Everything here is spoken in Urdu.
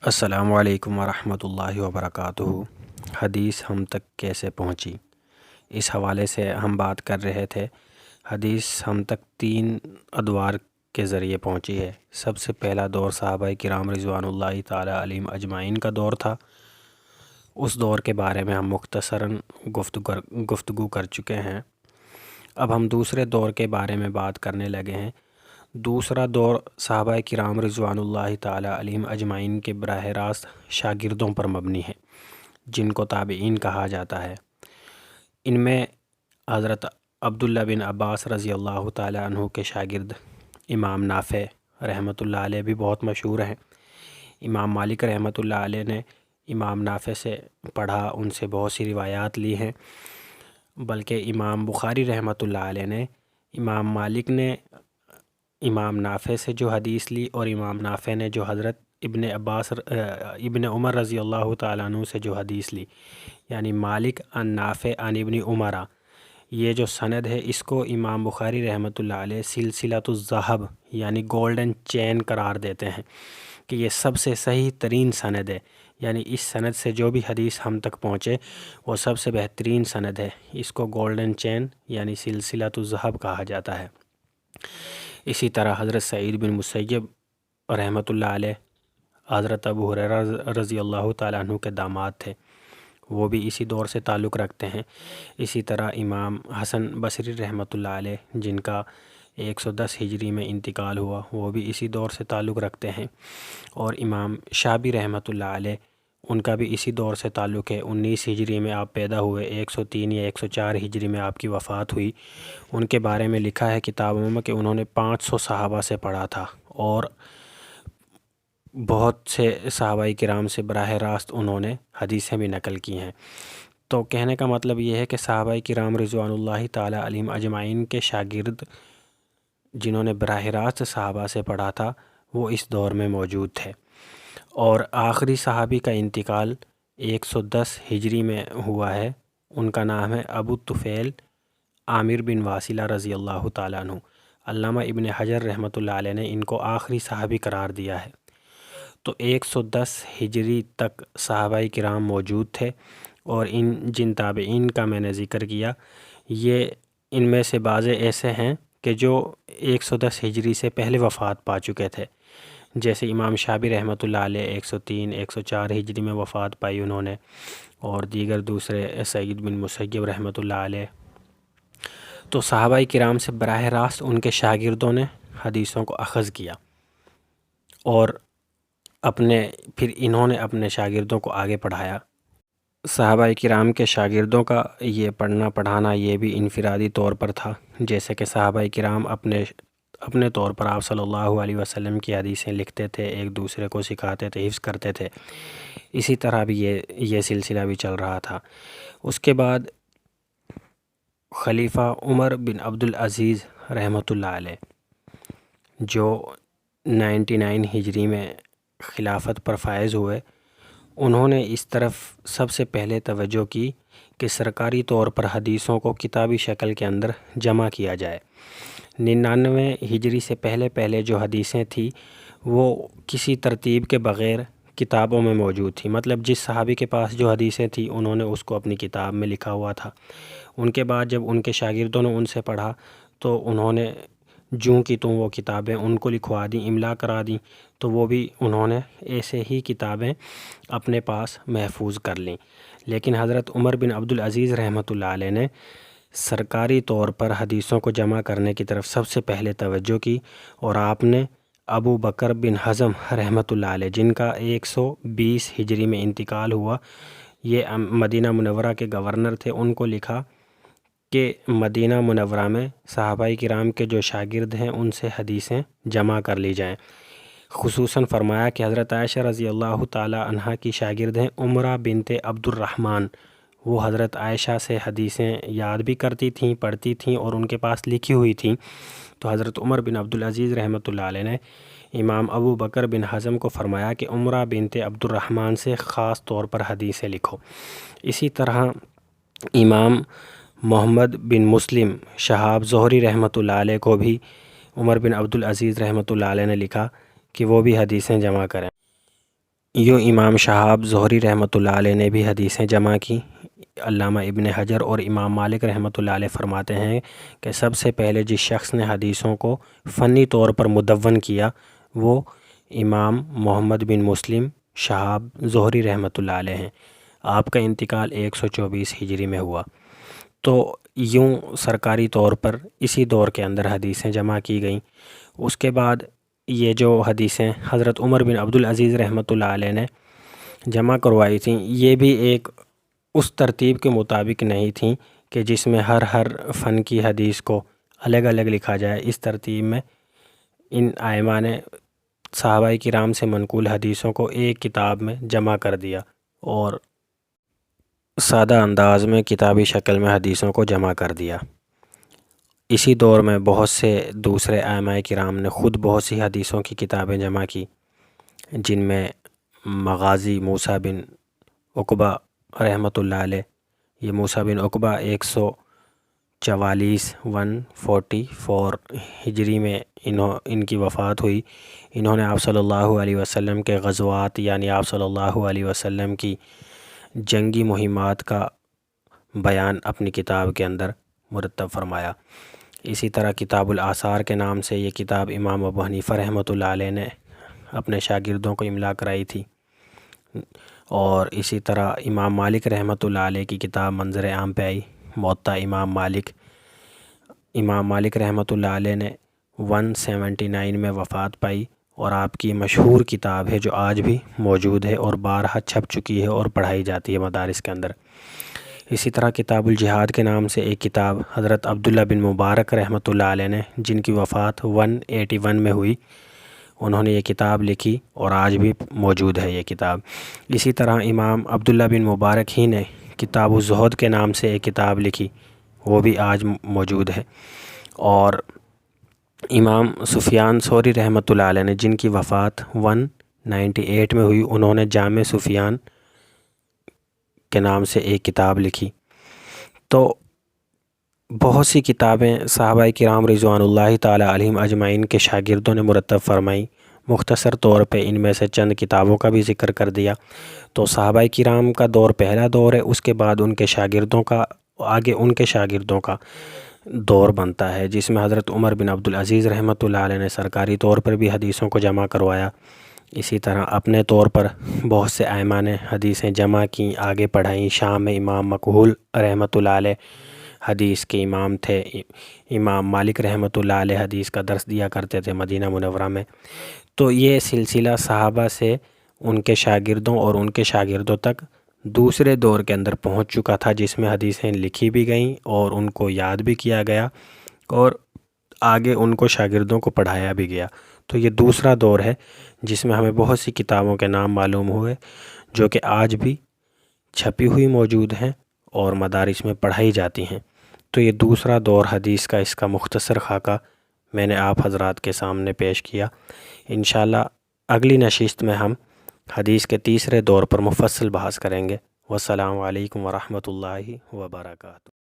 السلام علیکم ورحمۃ اللہ وبرکاتہ۔ حدیث ہم تک کیسے پہنچی، اس حوالے سے ہم بات کر رہے تھے۔ حدیث ہم تک 3 ادوار کے ذریعے پہنچی ہے۔ سب سے پہلا دور صحابہ کرام رضوان اللہ تعالی علیہم اجمعین کا دور تھا۔ اس دور کے بارے میں ہم مختصراً گفتگو کر چکے ہیں۔ اب ہم دوسرے دور کے بارے میں بات کرنے لگے ہیں۔ دوسرا دور صحابہ کرام رضوان اللہ تعالی علیہم اجمعین کے براہ راست شاگردوں پر مبنی ہے، جن کو تابعین کہا جاتا ہے۔ ان میں حضرت عبداللہ بن عباس رضی اللہ تعالی عنہ کے شاگرد امام نافع رحمۃ اللہ علیہ بھی بہت مشہور ہیں۔ امام مالک رحمۃ اللہ علیہ نے امام نافع سے پڑھا، ان سے بہت سی روایات لی ہیں، بلکہ امام بخاری رحمۃ اللہ علیہ نے امام مالک نے امام نافع سے جو حدیث لی اور امام نافع نے جو حضرت ابن عمر رضی اللہ تعالیٰ عنہ سے جو حدیث لی، یعنی مالک عن نافع عن ابن عمر، یہ جو سند ہے اس کو امام بخاری رحمۃ اللہ علیہ سلسلۃ الذہب یعنی گولڈن چین قرار دیتے ہیں کہ یہ سب سے صحیح ترین سند ہے، یعنی اس سند سے جو بھی حدیث ہم تک پہنچے وہ سب سے بہترین سند ہے۔ اس کو گولڈن چین یعنی سلسلۃ الذہب کہا جاتا ہے۔ اسی طرح حضرت سعید بن مسیب رحمۃ اللہ علیہ حضرت ابو ہریرہ رضی اللہ تعالیٰ عنہ کے داماد تھے، وہ بھی اسی دور سے تعلق رکھتے ہیں۔ اسی طرح امام حسن بصری رحمۃ اللہ علیہ جن کا 110 ہجری میں انتقال ہوا، وہ بھی اسی دور سے تعلق رکھتے ہیں۔ اور امام شعبی رحمۃ اللہ علیہ ان کا بھی اسی دور سے تعلق ہے۔ 19 ہجری میں آپ پیدا ہوئے، 103 یا 104 ہجری میں آپ کی وفات ہوئی۔ ان کے بارے میں لکھا ہے کتابوں میں کہ انہوں نے 500 صحابہ سے پڑھا تھا اور بہت سے صحابہ کرام سے براہ راست انہوں نے حدیثیں بھی نقل کی ہیں۔ تو کہنے کا مطلب یہ ہے کہ صحابہ کرام رضوان اللہ تعالی علیہم اجمعین کے شاگرد جنہوں نے براہ راست صحابہ سے پڑھا تھا وہ اس دور میں موجود تھے۔ اور آخری صحابی کا انتقال 110 ہجری میں ہوا ہے، ان کا نام ہے ابو طفیل عامر بن واصلہ رضی اللہ تعالیٰ عنہ۔ علامہ ابن حجر رحمۃ اللہ علیہ نے ان کو آخری صحابی قرار دیا ہے۔ تو 110 ہجری تک صحابہ کرام موجود تھے، اور جن تابعین کا میں نے ذکر کیا، یہ ان میں سے بعض ایسے ہیں کہ جو 110 ہجری سے پہلے وفات پا چکے تھے، جیسے امام شعبی رحمۃ اللہ علیہ 103 104 ہجری میں وفات پائی انہوں نے، اور دیگر دوسرے سعید بن مسیب رحمۃ اللہ علیہ۔ تو صحابہ کرام سے براہ راست ان کے شاگردوں نے حدیثوں کو اخذ کیا، اور پھر انہوں نے اپنے شاگردوں کو آگے پڑھایا۔ صحابہ کرام کے شاگردوں کا یہ پڑھنا پڑھانا یہ بھی انفرادی طور پر تھا، جیسے کہ صحابہ کرام اپنے طور پر آپ صلی اللہ علیہ وسلم کی حدیثیں لکھتے تھے، ایک دوسرے کو سکھاتے تھے، حفظ کرتے تھے۔ اسی طرح بھی یہ سلسلہ بھی چل رہا تھا۔ اس کے بعد خلیفہ عمر بن عبدالعزیز رحمۃ اللہ علیہ جو 99 ہجری میں خلافت پر فائز ہوئے، انہوں نے اس طرف سب سے پہلے توجہ کی کہ سرکاری طور پر حدیثوں کو کتابی شکل کے اندر جمع کیا جائے۔ 99 ہجری سے پہلے جو حدیثیں تھیں وہ کسی ترتیب کے بغیر کتابوں میں موجود تھی، مطلب جس صحابی کے پاس جو حدیثیں تھیں انہوں نے اس کو اپنی کتاب میں لکھا ہوا تھا۔ ان کے بعد جب ان کے شاگردوں نے ان سے پڑھا تو انہوں نے جوں کی توں وہ کتابیں ان کو لکھوا دیں، املا کرا دیں، تو وہ بھی انہوں نے ایسے ہی کتابیں اپنے پاس محفوظ کر لیں۔ لیکن حضرت عمر بن عبدالعزیز رحمۃ اللہ علیہ نے سرکاری طور پر حدیثوں کو جمع کرنے کی طرف سب سے پہلے توجہ کی، اور آپ نے ابو بکر بن حزم رحمۃ اللہ علیہ جن کا 120 ہجری میں انتقال ہوا، یہ مدینہ منورہ کے گورنر تھے، ان کو لکھا کہ مدینہ منورہ میں صحابہ کرام کے جو شاگرد ہیں ان سے حدیثیں جمع کر لی جائیں۔ خصوصاً فرمایا کہ حضرت عائشہ رضی اللہ تعالی عنہا کی شاگرد ہیں عمرہ بنت عبد الرحمن، وہ حضرت عائشہ سے حدیثیں یاد بھی کرتی تھیں، پڑھتی تھیں اور ان کے پاس لکھی ہوئی تھیں۔ تو حضرت عمر بن عبدالعزیز رحمۃ اللہ علیہ نے امام ابو بکر بن حزم کو فرمایا کہ عمرہ بنت عبد الرحمن سے خاص طور پر حدیثیں لکھو۔ اسی طرح امام محمد بن مسلم شہاب زہری رحمۃ اللہ علیہ کو بھی عمر بن عبدالعزیز رحمۃ اللہ علیہ نے لکھا کہ وہ بھی حدیثیں جمع کریں۔ یوں امام شہاب ظہری رحمۃ اللہ علیہ نے بھی حدیثیں جمع کی۔ علامہ ابن حجر اور امام مالک رحمۃ اللہ علیہ فرماتے ہیں کہ سب سے پہلے جس شخص نے حدیثوں کو فنی طور پر مدون کیا وہ امام محمد بن مسلم شہاب ظہری رحمۃ اللہ علیہ ہیں۔ آپ کا انتقال 124 ہجری میں ہوا۔ تو یوں سرکاری طور پر اسی دور کے اندر حدیثیں جمع کی گئیں۔ اس کے بعد یہ جو حدیثیں حضرت عمر بن عبدالعزیز رحمۃ اللہ علیہ نے جمع کروائی تھیں، یہ بھی ایک اس ترتیب کے مطابق نہیں تھیں کہ جس میں ہر فن کی حدیث کو الگ الگ لکھا جائے۔ اس ترتیب میں ان ائمہ نے صحابہ کرام سے منقول حدیثوں کو ایک کتاب میں جمع کر دیا اور سادہ انداز میں کتابی شکل میں حدیثوں کو جمع کر دیا۔ اسی دور میں بہت سے دوسرے ائمہ کرام نے خود بہت سی حدیثوں کی کتابیں جمع کی، جن میں مغازی موسیٰ بن عقبہ رحمۃ اللہ علیہ، یہ موسیٰ بن عقبہ 144 ہجری میں ان کی وفات ہوئی۔ انہوں نے آپ صلی اللہ علیہ وسلم کے غزوات یعنی آپ صلی اللہ علیہ وسلم کی جنگی مہمات کا بیان اپنی کتاب کے اندر مرتب فرمایا۔ اسی طرح کتاب الآثار کے نام سے یہ کتاب امام ابو حنیفہ رحمۃ اللہ علیہ نے اپنے شاگردوں کو املا کرائی تھی، اور اسی طرح امام مالک رحمۃ اللہ علیہ کی کتاب منظر عام پہ آئی، موطا امام مالک رحمۃ اللہ علیہ نے 179 میں وفات پائی، اور آپ کی مشہور کتاب ہے جو آج بھی موجود ہے اور بارہا چھپ چکی ہے اور پڑھائی جاتی ہے مدارس کے اندر۔ اسی طرح کتاب الجہاد کے نام سے ایک کتاب حضرت عبداللہ بن مبارک رحمۃ اللہ علیہ نے، جن کی وفات 181 میں ہوئی، انہوں نے یہ کتاب لکھی اور آج بھی موجود ہے یہ کتاب۔ اسی طرح امام عبداللہ بن مبارک ہی نے کتاب الزہد کے نام سے ایک کتاب لکھی، وہ بھی آج موجود ہے۔ اور امام سفیان ثوری رحمۃ اللہ علیہ نے، جن کی وفات 198 میں ہوئی، انہوں نے جامع سفیان کے نام سے ایک کتاب لکھی۔ تو بہت سی کتابیں صحابہ کرام رضوان اللہ تعالی علیہم اجمعین کے شاگردوں نے مرتب فرمائیں۔ مختصر طور پہ ان میں سے چند کتابوں کا بھی ذکر کر دیا۔ تو صحابہ کرام کا دور پہلا دور ہے، اس کے بعد ان کے شاگردوں کا، آگے ان کے شاگردوں کا دور بنتا ہے، جس میں حضرت عمر بن عبدالعزیز رحمۃ اللہ علیہ نے سرکاری طور پر بھی حدیثوں کو جمع کروایا۔ اسی طرح اپنے طور پر بہت سے ائمہ نے حدیثیں جمع کیں، آگے پڑھائیں۔ شام میں امام مکحول رحمۃ اللہ علیہ حدیث کے امام تھے۔ امام مالک رحمۃ اللہ علیہ حدیث کا درس دیا کرتے تھے مدینہ منورہ میں۔ تو یہ سلسلہ صحابہ سے ان کے شاگردوں اور ان کے شاگردوں تک دوسرے دور کے اندر پہنچ چکا تھا، جس میں حدیثیں لکھی بھی گئیں اور ان کو یاد بھی کیا گیا اور آگے ان کو شاگردوں کو پڑھایا بھی گیا۔ تو یہ دوسرا دور ہے جس میں ہمیں بہت سی کتابوں کے نام معلوم ہوئے جو کہ آج بھی چھپی ہوئی موجود ہیں اور مدارس میں پڑھائی جاتی ہیں۔ تو یہ دوسرا دور حدیث کا، اس کا مختصر خاکہ میں نے آپ حضرات کے سامنے پیش کیا۔ انشاءاللہ اگلی نشست میں ہم حدیث کے تیسرے دور پر مفصل بحث کریں گے۔ والسلام علیکم ورحمۃ اللہ وبرکاتہ۔